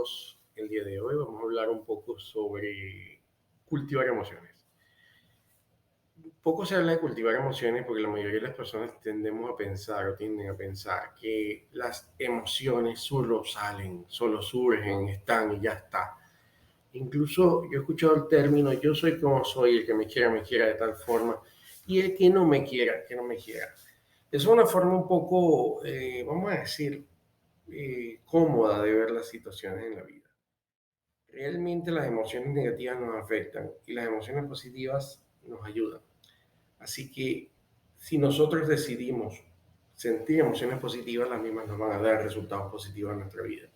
amigos, el día de hoy vamos a hablar un poco sobre cultivar emociones. Poco se habla de cultivar emociones porque la mayoría de las personas tendemos a pensar o tienden a pensar que las emociones solo salen, solo surgen, están y ya está. Incluso yo he escuchado el término, yo soy como soy, el que me quiera de tal forma, y el que no me quiera, que no me quiera. Es una forma un poco, vamos a decir, cómoda de ver las situaciones en la vida. Realmente las emociones negativas nos afectan y las emociones positivas nos ayudan. Así que si nosotros decidimos sentir emociones positivas, las mismas nos van a dar resultados positivos en nuestra vida.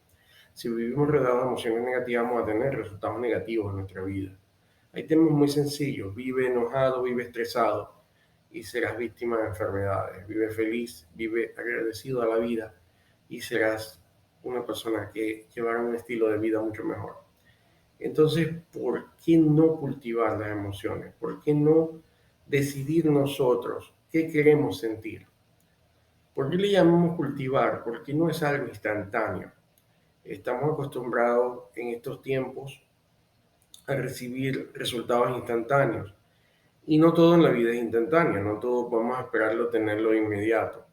Si vivimos rodeados de emociones negativas, vamos a tener resultados negativos en nuestra vida. Hay temas muy sencillos: vive enojado, vive estresado y serás víctima de enfermedades. Vive feliz, vive agradecido a la vida y serás una persona que llevará un estilo de vida mucho mejor. Entonces, ¿por qué no cultivar las emociones? ¿Por qué no decidir nosotros qué queremos sentir? ¿Por qué le llamamos cultivar? Porque no es algo instantáneo. Estamos acostumbrados en estos tiempos a recibir resultados instantáneos. Y no todo en la vida es instantáneo, no todo vamos a esperarlo, tenerlo de inmediato.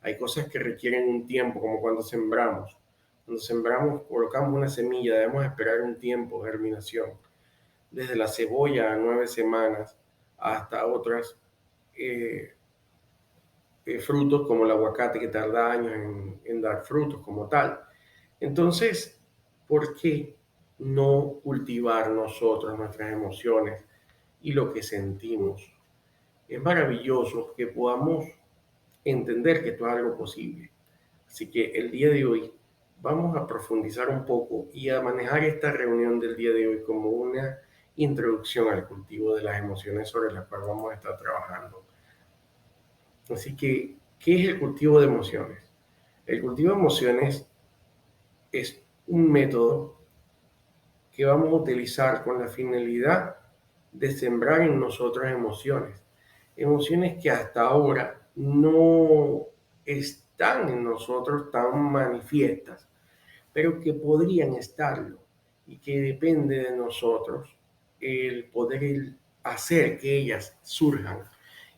Hay cosas que requieren un tiempo, como cuando sembramos. Cuando sembramos, colocamos una semilla, debemos esperar un tiempo de germinación. Desde la cebolla a 9 semanas hasta otras eh, frutos como el aguacate que tarda años en dar frutos como tal. Entonces, ¿por qué no cultivar nosotros nuestras emociones y lo que sentimos? Es maravilloso que podamos entender que esto es algo posible. Así que el día de hoy vamos a profundizar un poco y a manejar esta reunión del día de hoy como una introducción al cultivo de las emociones sobre las cuales vamos a estar trabajando. Así que, ¿qué es el cultivo de emociones? El cultivo de emociones es un método que vamos a utilizar con la finalidad de sembrar en nosotros emociones. Emociones que hasta ahora no están en nosotros tan manifiestas, pero que podrían estarlo y que depende de nosotros el poder hacer que ellas surjan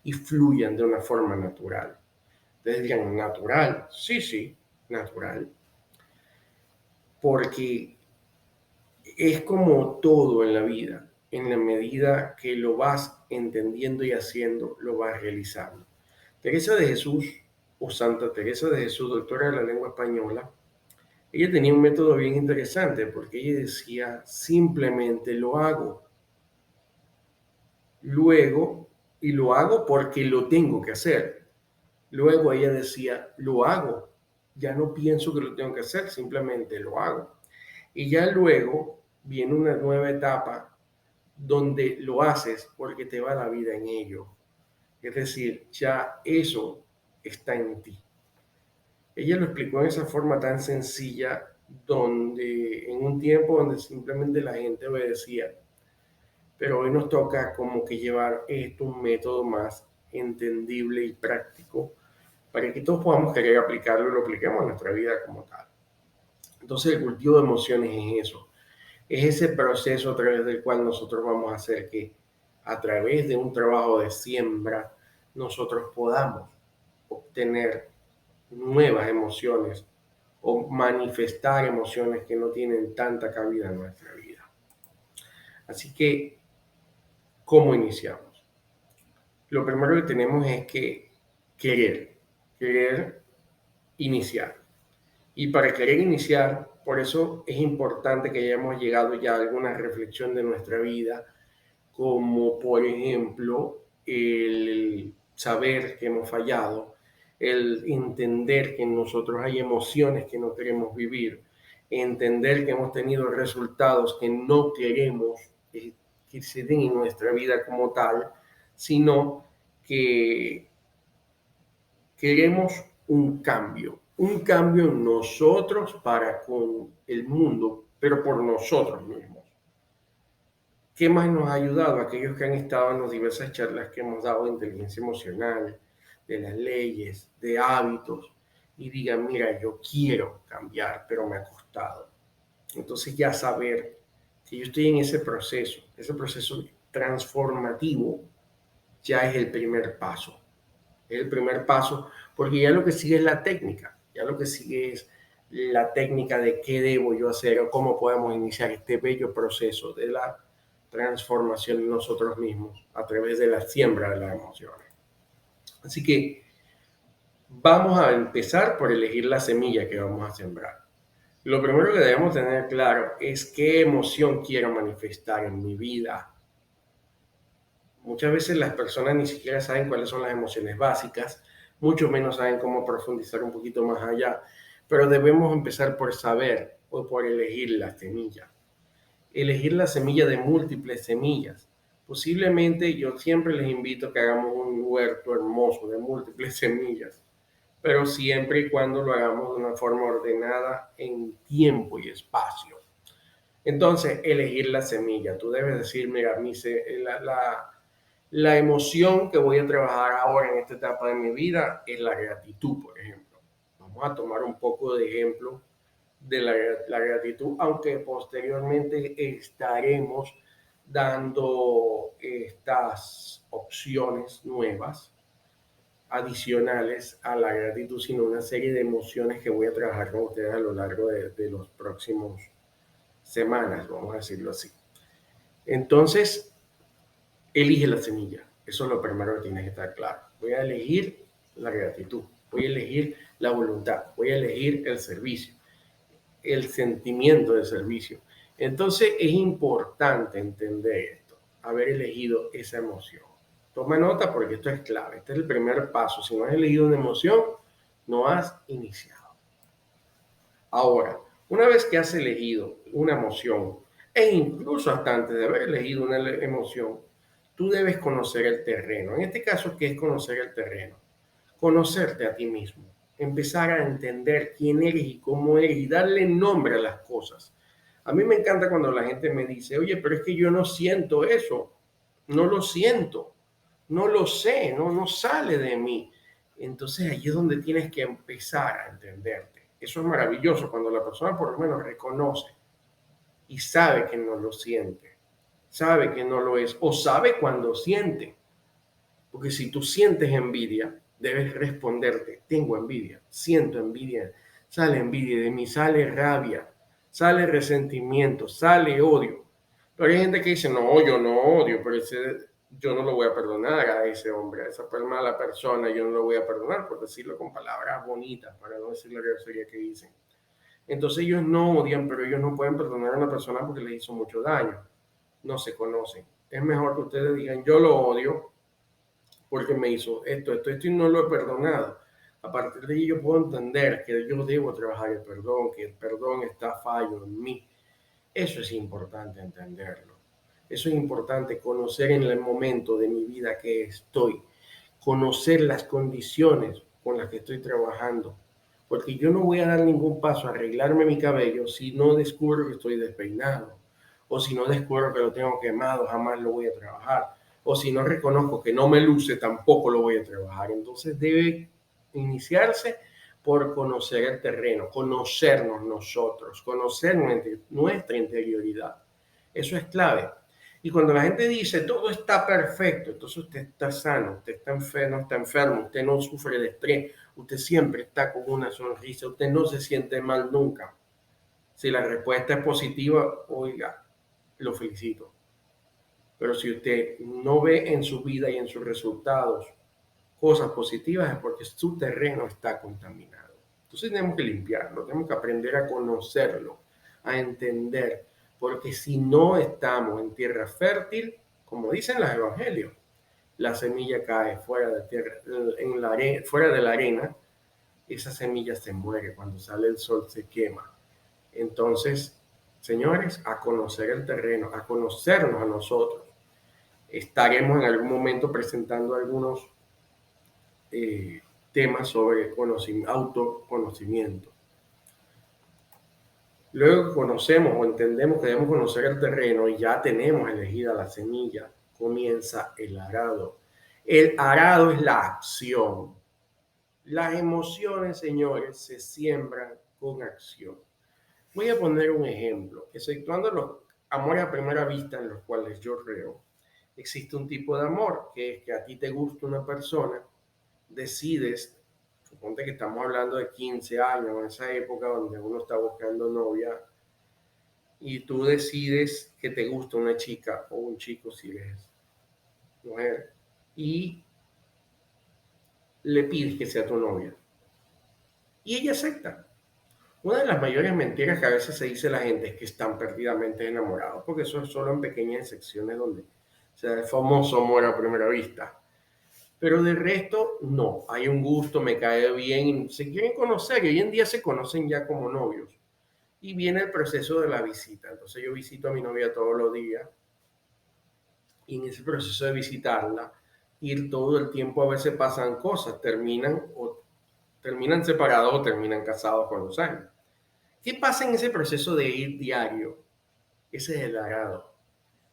y fluyan de una forma natural. Ustedes dirán, ¿natural? Sí, sí, natural. Porque es como todo en la vida, en la medida que lo vas entendiendo y haciendo, lo vas realizando. Teresa de Jesús, o Santa Teresa de Jesús, doctora de la lengua española, ella tenía un método bien interesante porque ella decía, simplemente lo hago. Luego, y lo hago porque lo tengo que hacer. Luego ella decía, lo hago. Ya no pienso que lo tengo que hacer, simplemente lo hago. Y ya luego viene una nueva etapa donde lo haces porque te va la vida en ello. Es decir, ya eso está en ti. Ella lo explicó en esa forma tan sencilla, donde en un tiempo donde simplemente la gente obedecía, pero hoy nos toca como que llevar esto un método más entendible y práctico para que todos podamos querer aplicarlo y lo apliquemos en nuestra vida como tal. Entonces el cultivo de emociones es eso, es ese proceso a través del cual nosotros vamos a hacer que a través de un trabajo de siembra nosotros podamos obtener nuevas emociones o manifestar emociones que no tienen tanta cabida en nuestra vida. Así que, ¿cómo iniciamos? Lo primero que tenemos es que querer iniciar. Y para querer iniciar, por eso es importante que hayamos llegado ya a alguna reflexión de nuestra vida, como por ejemplo el saber que hemos fallado, el entender que en nosotros hay emociones que no queremos vivir, entender que hemos tenido resultados que no queremos que se den en nuestra vida como tal, sino que queremos un cambio en nosotros para con el mundo, pero por nosotros mismos. ¿Qué más nos ha ayudado? Aquellos que han estado en las diversas charlas que hemos dado de inteligencia emocional, de las leyes, de hábitos, y digan, mira, yo quiero cambiar, pero me ha costado. Entonces ya saber que yo estoy en ese proceso transformativo, ya es el primer paso. Es el primer paso porque ya lo que sigue es la técnica, ya lo que sigue es la técnica de qué debo yo hacer o cómo podemos iniciar este bello proceso de la transformación de nosotros mismos a través de la siembra de las emociones. Así que vamos a empezar por elegir la semilla que vamos a sembrar. Lo primero que debemos tener claro es qué emoción quiero manifestar en mi vida. Muchas veces las personas ni siquiera saben cuáles son las emociones básicas, mucho menos saben cómo profundizar un poquito más allá, pero debemos empezar por saber o por elegir la semilla. Elegir la semilla de múltiples semillas. Posiblemente yo siempre les invito a que hagamos un huerto hermoso de múltiples semillas, pero siempre y cuando lo hagamos de una forma ordenada en tiempo y espacio. Entonces, elegir la semilla. Tú debes decir, mira, la emoción que voy a trabajar ahora en esta etapa de mi vida es la gratitud, por ejemplo. Vamos a tomar un poco de ejemplo de la gratitud, aunque posteriormente estaremos dando estas opciones nuevas, adicionales a la gratitud, sino una serie de emociones que voy a trabajar con ustedes a lo largo de los próximos semanas, vamos a decirlo así. Entonces, elige la semilla. Eso es lo primero que tienes que estar claro. Voy a elegir la gratitud, voy a elegir la voluntad, voy a elegir el servicio, el sentimiento de servicio. Entonces es importante entender esto, haber elegido esa emoción. Toma nota porque esto es clave, este es el primer paso. Si no has elegido una emoción, no has iniciado. Ahora, una vez que has elegido una emoción, e incluso hasta antes de haber elegido una emoción, tú debes conocer el terreno. En este caso, ¿qué es conocer el terreno? Conocerte a ti mismo, empezar a entender quién eres y cómo eres y darle nombre a las cosas. A mí me encanta cuando la gente me dice, oye, pero es que yo no siento eso, no lo siento, no lo sé, no sale de mí. Entonces allí es donde tienes que empezar a entenderte. Eso es maravilloso cuando la persona por lo menos reconoce y sabe que no lo siente, sabe que no lo es o sabe cuando siente. Porque si tú sientes envidia, debes responderte, tengo envidia, siento envidia, sale envidia de mí, sale rabia, sale resentimiento, sale odio. Pero hay gente que dice, no, yo no odio, pero yo no lo voy a perdonar a ese hombre, a esa mala persona, yo no lo voy a perdonar, por decirlo con palabras bonitas, para no decir la grosería que dicen. Entonces ellos no odian, pero ellos no pueden perdonar a una persona porque les hizo mucho daño. No se conocen. Es mejor que ustedes digan, yo lo odio porque me hizo esto y no lo he perdonado. A partir de ahí yo puedo entender que yo debo trabajar el perdón, que el perdón está fallo en mí. Eso es importante entenderlo. Eso es importante conocer en el momento de mi vida que estoy, conocer las condiciones con las que estoy trabajando, porque yo no voy a dar ningún paso a arreglarme mi cabello si no descubro que estoy despeinado, o si no descubro que lo tengo quemado, jamás lo voy a trabajar, o si no reconozco que no me luce, tampoco lo voy a trabajar. Entonces debe iniciarse por conocer el terreno, conocernos nosotros, conocer nuestra interioridad. Eso es clave. Y cuando la gente dice todo está perfecto, entonces usted está sano, usted está enfermo, no está enfermo, usted no sufre de estrés, usted siempre está con una sonrisa, usted no se siente mal nunca. Si la respuesta es positiva, oiga, lo felicito. Pero si usted no ve en su vida y en sus resultados cosas positivas, es porque su terreno está contaminado. Entonces tenemos que limpiarlo, tenemos que aprender a conocerlo, a entender, porque si no estamos en tierra fértil, como dicen los evangelios, la semilla cae fuera de tierra, fuera de la arena, esa semilla se muere, cuando sale el sol se quema. Entonces, señores, a conocer el terreno, a conocernos a nosotros. Estaremos en algún momento presentando algunos temas sobre autoconocimiento. Luego que conocemos o entendemos que debemos conocer el terreno y ya tenemos elegida la semilla, comienza el arado. El arado es la acción. Las emociones, señores, se siembran con acción. Voy a poner un ejemplo. Exceptuando los amores a primera vista en los cuales yo creo, existe un tipo de amor que es que a ti te gusta una persona, decides, suponte que estamos hablando de 15 años, en esa época donde uno está buscando novia, y tú decides que te gusta una chica o un chico si eres mujer, y le pides que sea tu novia. Y ella acepta. Una de las mayores mentiras que a veces se dice la gente es que están perdidamente enamorados, porque eso es solo en pequeñas secciones donde se da el famoso amor a primera vista. Pero de resto, no. Hay un gusto, me cae bien, se quieren conocer y hoy en día se conocen ya como novios. Y viene el proceso de la visita. Entonces yo visito a mi novia todos los días y en ese proceso de visitarla, ir todo el tiempo, a veces pasan cosas, terminan separados o terminan casados con los años. ¿Qué pasa en ese proceso de ir diario? Ese es el agrado,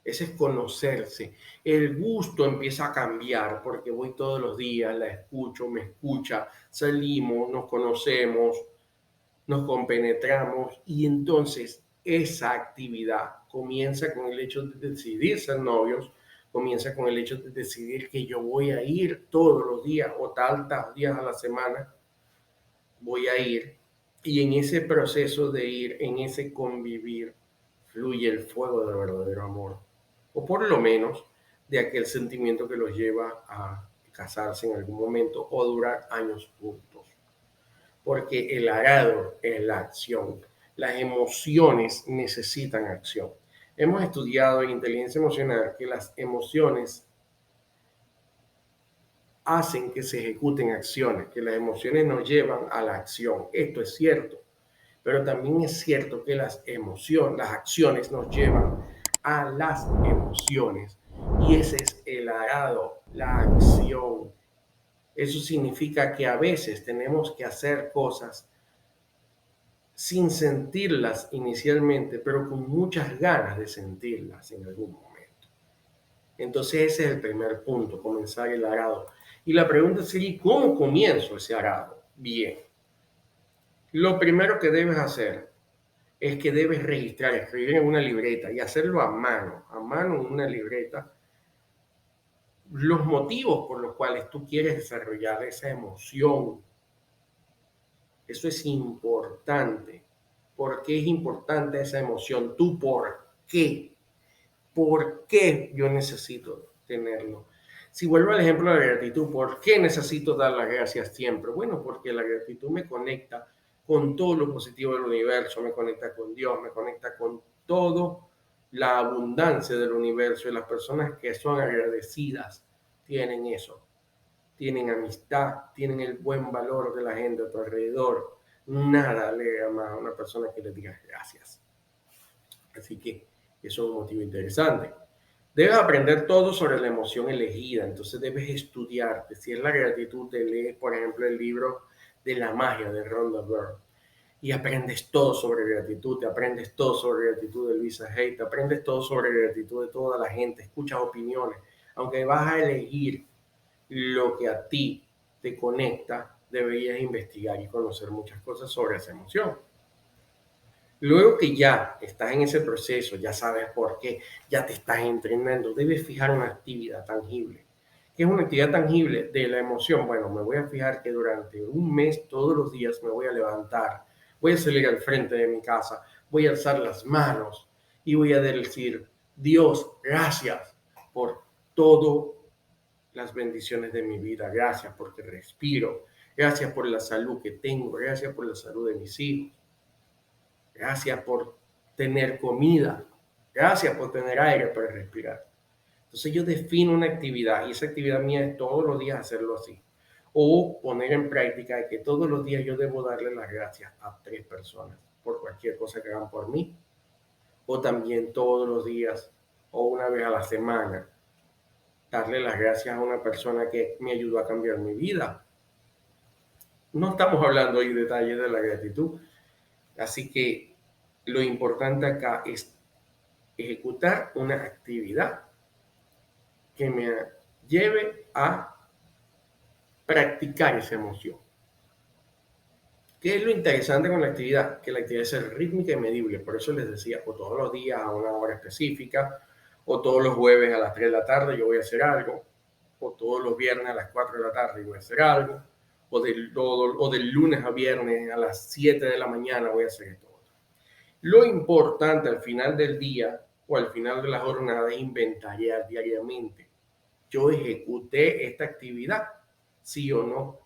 ese es conocerse. El gusto empieza a cambiar porque voy todos los días, la escucho, me escucha, salimos, nos conocemos, nos compenetramos y entonces esa actividad comienza con el hecho de decidir ser novios, comienza con el hecho de decidir que yo voy a ir todos los días o tantos días a la semana, voy a ir. Y en ese proceso de ir, en ese convivir, fluye el fuego del verdadero amor. O por lo menos de aquel sentimiento que los lleva a casarse en algún momento o durar años juntos. Porque el agrado es la acción. Las emociones necesitan acción. Hemos estudiado en inteligencia emocional que las emociones hacen que se ejecuten acciones, que las emociones nos llevan a la acción. Esto es cierto, pero también es cierto que las emociones, las acciones nos llevan a las emociones. Y ese es el agrado, la acción. Eso significa que a veces tenemos que hacer cosas sin sentirlas inicialmente, pero con muchas ganas de sentirlas en algún momento. Entonces ese es el primer punto, comenzar el arado. Y la pregunta sería, ¿cómo comienzo ese arado? Bien, lo primero que debes hacer es que debes registrar, escribir en una libreta y hacerlo a mano en una libreta, los motivos por los cuales tú quieres desarrollar esa emoción. Eso es importante. ¿Por qué es importante esa emoción? ¿Tú por qué? ¿Por qué yo necesito tenerlo? Si vuelvo al ejemplo de la gratitud, ¿por qué necesito dar las gracias siempre? Bueno, porque la gratitud me conecta con todo lo positivo del universo, me conecta con Dios, me conecta con todo la abundancia del universo y las personas que son agradecidas tienen eso, tienen amistad, tienen el buen valor de la gente a tu alrededor. Nada alegra más a una persona que le diga gracias. Así que eso es un motivo interesante. Debes aprender todo sobre la emoción elegida, entonces debes estudiarte. Si es la gratitud, te lees, por ejemplo, el libro de la magia de Rhonda Byrne y aprendes todo sobre gratitud, te aprendes todo sobre gratitud de Luisa Hay, te aprendes todo sobre gratitud de toda la gente, escuchas opiniones. Aunque vas a elegir lo que a ti te conecta, deberías investigar y conocer muchas cosas sobre esa emoción. Luego que ya estás en ese proceso, ya sabes por qué, ya te estás entrenando, debes fijar una actividad tangible. ¿Qué es una actividad tangible de la emoción? Bueno, me voy a fijar que durante un mes, todos los días, me voy a levantar, voy a salir al frente de mi casa, voy a alzar las manos y voy a decir, Dios, gracias por todas las bendiciones de mi vida, gracias porque respiro, gracias por la salud que tengo, gracias por la salud de mis hijos. Gracias por tener comida. Gracias por tener aire para respirar. Entonces yo defino una actividad y esa actividad mía es todos los días hacerlo así. O poner en práctica de que todos los días yo debo darle las gracias a 3 personas por cualquier cosa que hagan por mí. O también todos los días o una vez a la semana darle las gracias a una persona que me ayudó a cambiar mi vida. No estamos hablando hoy de detalles de la gratitud. Así que lo importante acá es ejecutar una actividad que me lleve a practicar esa emoción. ¿Qué es lo interesante con la actividad? Que la actividad es rítmica y medible. Por eso les decía, o todos los días a una hora específica, o todos los jueves a las 3 de la tarde yo voy a hacer algo, o todos los viernes a las 4 de la tarde voy a hacer algo, o del lunes a viernes a las 7 de la mañana voy a hacer esto. Lo importante al final del día o al final de la jornada es inventariar diariamente. Yo ejecuté esta actividad, sí o no,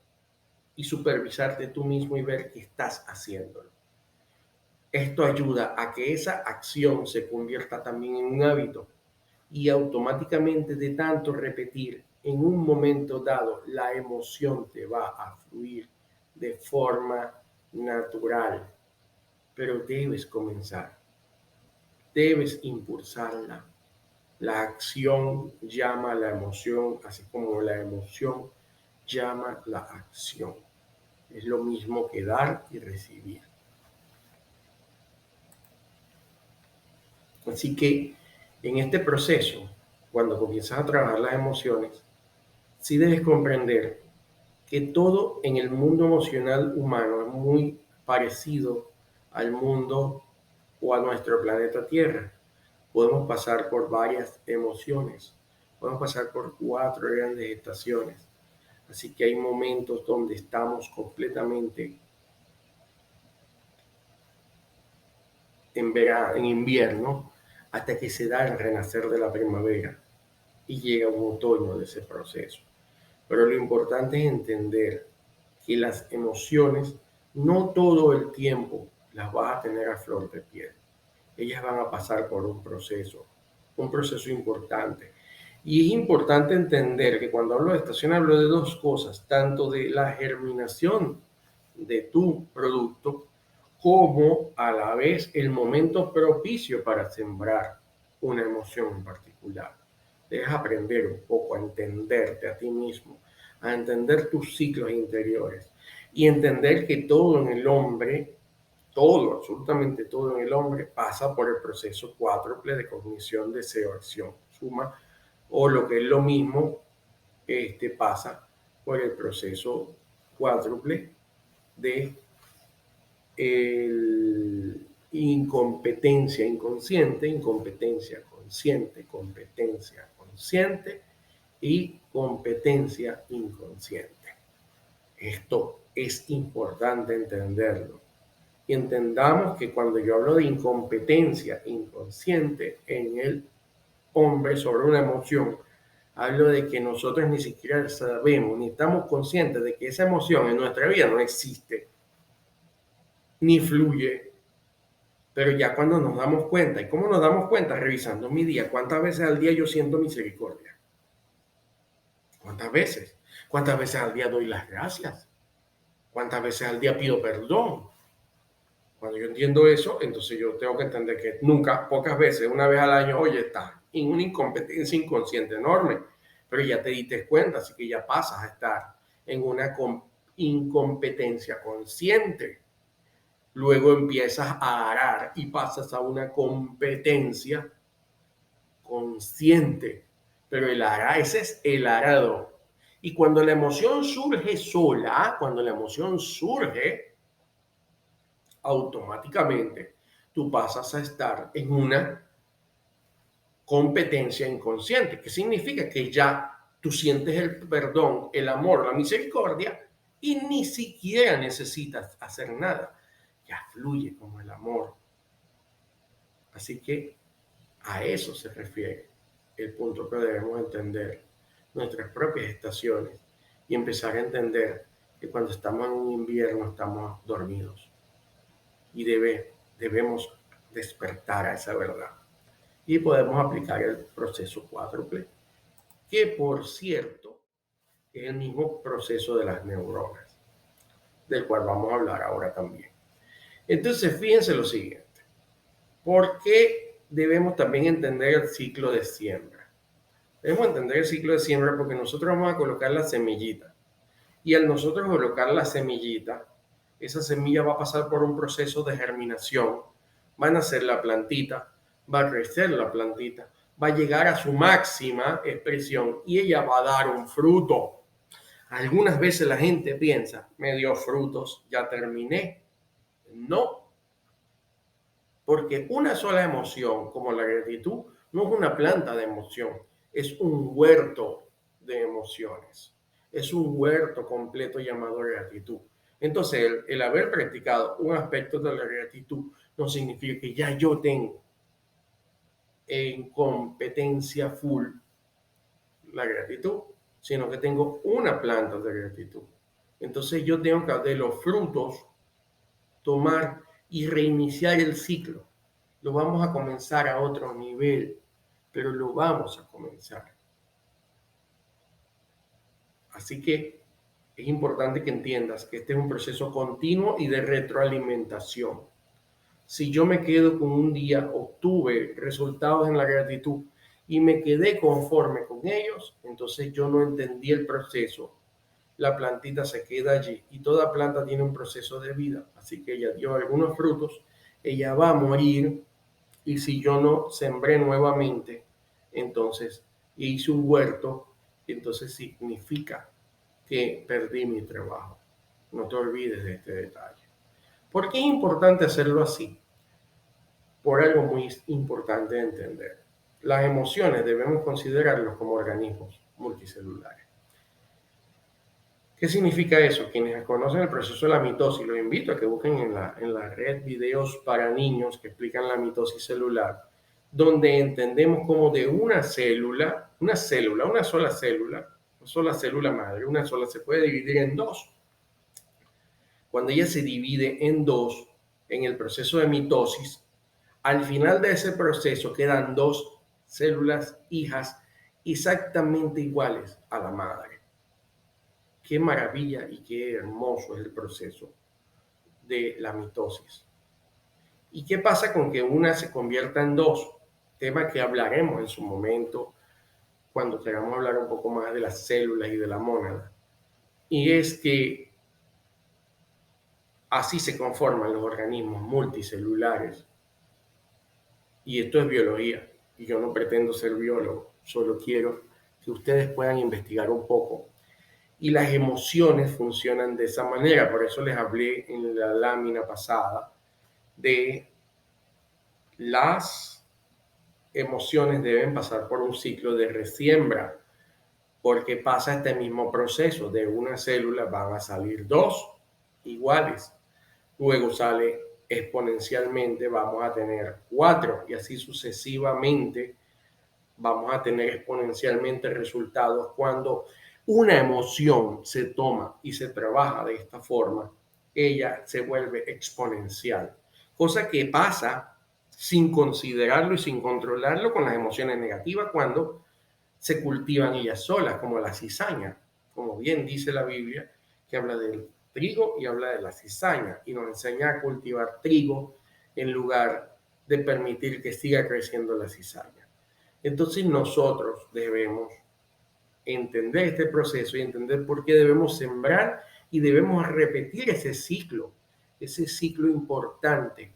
y supervisarte tú mismo y ver que estás haciéndolo. Esto ayuda a que esa acción se convierta también en un hábito y automáticamente de tanto repetir, en un momento dado, la emoción te va a fluir de forma natural, pero debes comenzar, debes impulsarla. La acción llama a la emoción, así como la emoción llama la acción. Es lo mismo que dar y recibir. Así que en este proceso, cuando comienzas a trabajar las emociones, sí debes comprender que todo en el mundo emocional humano es muy parecido al mundo o a nuestro planeta Tierra. Podemos pasar por varias emociones, podemos pasar por 4 grandes estaciones. Así que hay momentos donde estamos completamente en invierno, hasta que se da el renacer de la primavera y llega un otoño de ese proceso. Pero lo importante es entender que las emociones no todo el tiempo las vas a tener a flor de piel. Ellas van a pasar por un proceso importante. Y es importante entender que cuando hablo de estación hablo de dos cosas, tanto de la germinación de tu producto como a la vez el momento propicio para sembrar una emoción en particular. Debes aprender un poco a entenderte a ti mismo, a entender tus ciclos interiores y entender que todo en el hombre, todo, absolutamente todo en el hombre pasa por el proceso cuádruple de cognición, deseo, acción, suma, o lo que es lo mismo, pasa por el proceso cuádruple de incompetencia inconsciente, incompetencia consciente, competencia consciente y competencia inconsciente. Esto es importante entenderlo. Y entendamos que cuando yo hablo de incompetencia inconsciente en el hombre sobre una emoción, hablo de que nosotros ni siquiera sabemos ni estamos conscientes de que esa emoción en nuestra vida no existe ni fluye. Pero ya cuando nos damos cuenta, ¿y cómo nos damos cuenta? Revisando mi día. ¿Cuántas veces al día yo siento misericordia? ¿Cuántas veces? ¿Cuántas veces al día doy las gracias? ¿Cuántas veces al día pido perdón? Cuando yo entiendo eso, entonces yo tengo que entender que nunca, pocas veces, una vez al año, oye, estás en una incompetencia inconsciente enorme, pero ya te diste cuenta, así que ya pasas a estar en una incompetencia consciente. Luego empiezas a arar y pasas a una competencia consciente. Pero el arar, ese es el arado. Y cuando la emoción surge sola, cuando la emoción surge, automáticamente tú pasas a estar en una competencia inconsciente, que significa que ya tú sientes el perdón, el amor, la misericordia y ni siquiera necesitas hacer nada. Ya fluye como el amor. Así que a eso se refiere el punto que debemos entender nuestras propias estaciones y empezar a entender que cuando estamos en un invierno estamos dormidos y debemos despertar a esa verdad. Y podemos aplicar el proceso cuádruple, que por cierto es el mismo proceso de las neuronas, del cual vamos a hablar ahora también. Entonces, fíjense lo siguiente. ¿Por qué debemos también entender el ciclo de siembra? Debemos entender el ciclo de siembra porque nosotros vamos a colocar la semillita. Y al nosotros colocar la semillita, esa semilla va a pasar por un proceso de germinación. Va a nacer la plantita, va a crecer la plantita, va a llegar a su máxima expresión y ella va a dar un fruto. Algunas veces la gente piensa, me dio frutos, ya terminé. No, porque una sola emoción, como la gratitud, no es una planta de emoción, es un huerto de emociones. Es un huerto completo llamado gratitud. Entonces, el haber practicado un aspecto de la gratitud no significa que ya yo tengo en competencia full la gratitud, sino que tengo una planta de gratitud. Entonces yo tengo que de los frutos tomar y reiniciar el ciclo. Lo vamos a comenzar a otro nivel, pero lo vamos a comenzar. Así que es importante que entiendas que este es un proceso continuo y de retroalimentación. Si yo me quedo con un día, obtuve resultados en la gratitud y me quedé conforme con ellos, entonces yo no entendí el proceso. La plantita se queda allí y toda planta tiene un proceso de vida, así que ella dio algunos frutos, ella va a morir y si yo no sembré nuevamente, entonces hice un huerto, entonces significa que perdí mi trabajo. No te olvides de este detalle. ¿Por qué es importante hacerlo así? Por algo muy importante de entender. Las emociones debemos considerarlos como organismos multicelulares. ¿Qué significa eso? Quienes conocen el proceso de la mitosis, los invito a que busquen en la red videos para niños que explican la mitosis celular, donde entendemos cómo de una sola célula madre, una sola se puede dividir en dos. Cuando ella se divide en dos, en el proceso de mitosis, al final de ese proceso quedan dos células hijas exactamente iguales a la madre. Qué maravilla y qué hermoso es el proceso de la mitosis. ¿Y qué pasa con que una se convierta en dos? Tema que hablaremos en su momento cuando queramos hablar un poco más de las células y de la mónada. Y es que así se conforman los organismos multicelulares. Y esto es biología. Y yo no pretendo ser biólogo, solo quiero que ustedes puedan investigar un poco. Y las emociones funcionan de esa manera. Por eso les hablé en la lámina pasada de las emociones deben pasar por un ciclo de resiembra, porque pasa este mismo proceso. De una célula van a salir dos iguales. Luego sale exponencialmente, vamos a tener cuatro y así sucesivamente vamos a tener exponencialmente resultados cuando una emoción se toma y se trabaja de esta forma, ella se vuelve exponencial, cosa que pasa sin considerarlo y sin controlarlo con las emociones negativas cuando se cultivan ellas solas, como la cizaña, como bien dice la Biblia, que habla del trigo y habla de la cizaña y nos enseña a cultivar trigo en lugar de permitir que siga creciendo la cizaña. Entonces nosotros debemos entender este proceso y entender por qué debemos sembrar y debemos repetir ese ciclo importante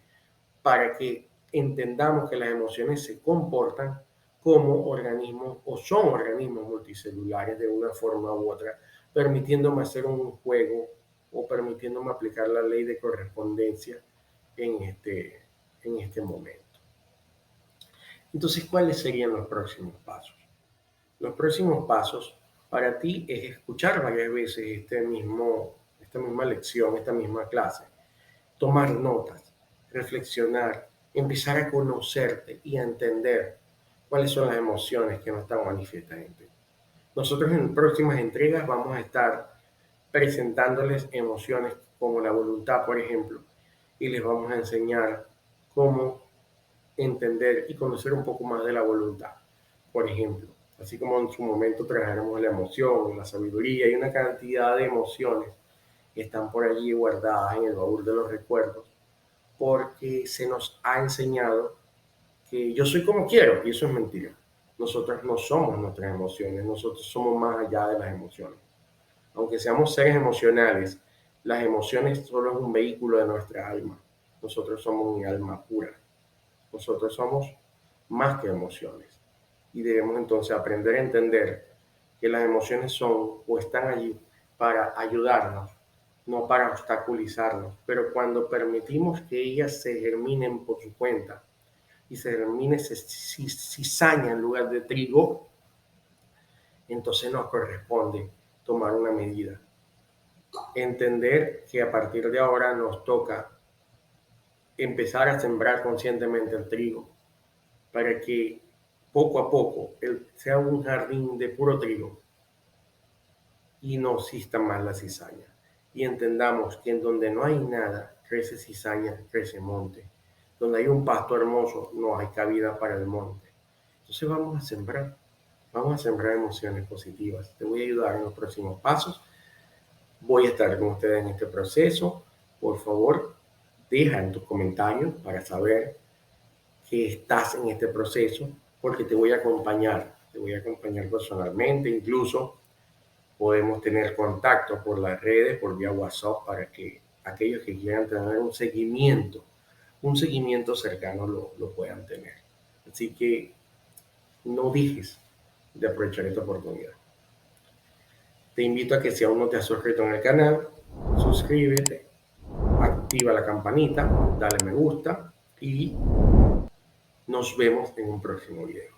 para que entendamos que las emociones se comportan como organismos o son organismos multicelulares de una forma u otra, permitiéndome hacer un juego o permitiéndome aplicar la ley de correspondencia en este momento. Entonces, ¿cuáles serían los próximos pasos? Los próximos pasos para ti es escuchar varias veces esta misma lección, esta misma clase, tomar notas, reflexionar, empezar a conocerte y a entender cuáles son las emociones que nos están manifestando. Nosotros en próximas entregas vamos a estar presentándoles emociones como la voluntad, por ejemplo, y les vamos a enseñar cómo entender y conocer un poco más de la voluntad, por ejemplo. Así como en su momento trajaremos la emoción, la sabiduría y una cantidad de emociones que están por allí guardadas en el baúl de los recuerdos, porque se nos ha enseñado que yo soy como quiero, y eso es mentira. Nosotros no somos nuestras emociones, nosotros somos más allá de las emociones. Aunque seamos seres emocionales, las emociones solo es un vehículo de nuestra alma. Nosotros somos un alma pura. Nosotros somos más que emociones. Y debemos entonces aprender a entender que las emociones son o están allí para ayudarnos, no para obstaculizarnos. Pero cuando permitimos que ellas se germinen por su cuenta y se germine cizaña en lugar de trigo, entonces nos corresponde tomar una medida. Entender que a partir de ahora nos toca empezar a sembrar conscientemente el trigo para que poco a poco sea un jardín de puro trigo y no exista más la cizaña. Y entendamos que en donde no hay nada, crece cizaña, crece monte. Donde hay un pasto hermoso, no hay cabida para el monte. Entonces vamos a sembrar emociones positivas. Te voy a ayudar en los próximos pasos. Voy a estar con ustedes en este proceso. Por favor, deja en tus comentarios para saber que estás en este proceso, porque te voy a acompañar personalmente, incluso podemos tener contacto por las redes, por vía WhatsApp, para que aquellos que quieran tener un seguimiento cercano lo puedan tener. Así que no dejes de aprovechar esta oportunidad. Te invito a que si aún no te has suscrito en el canal, suscríbete, activa la campanita, dale me gusta y nos vemos en un próximo video.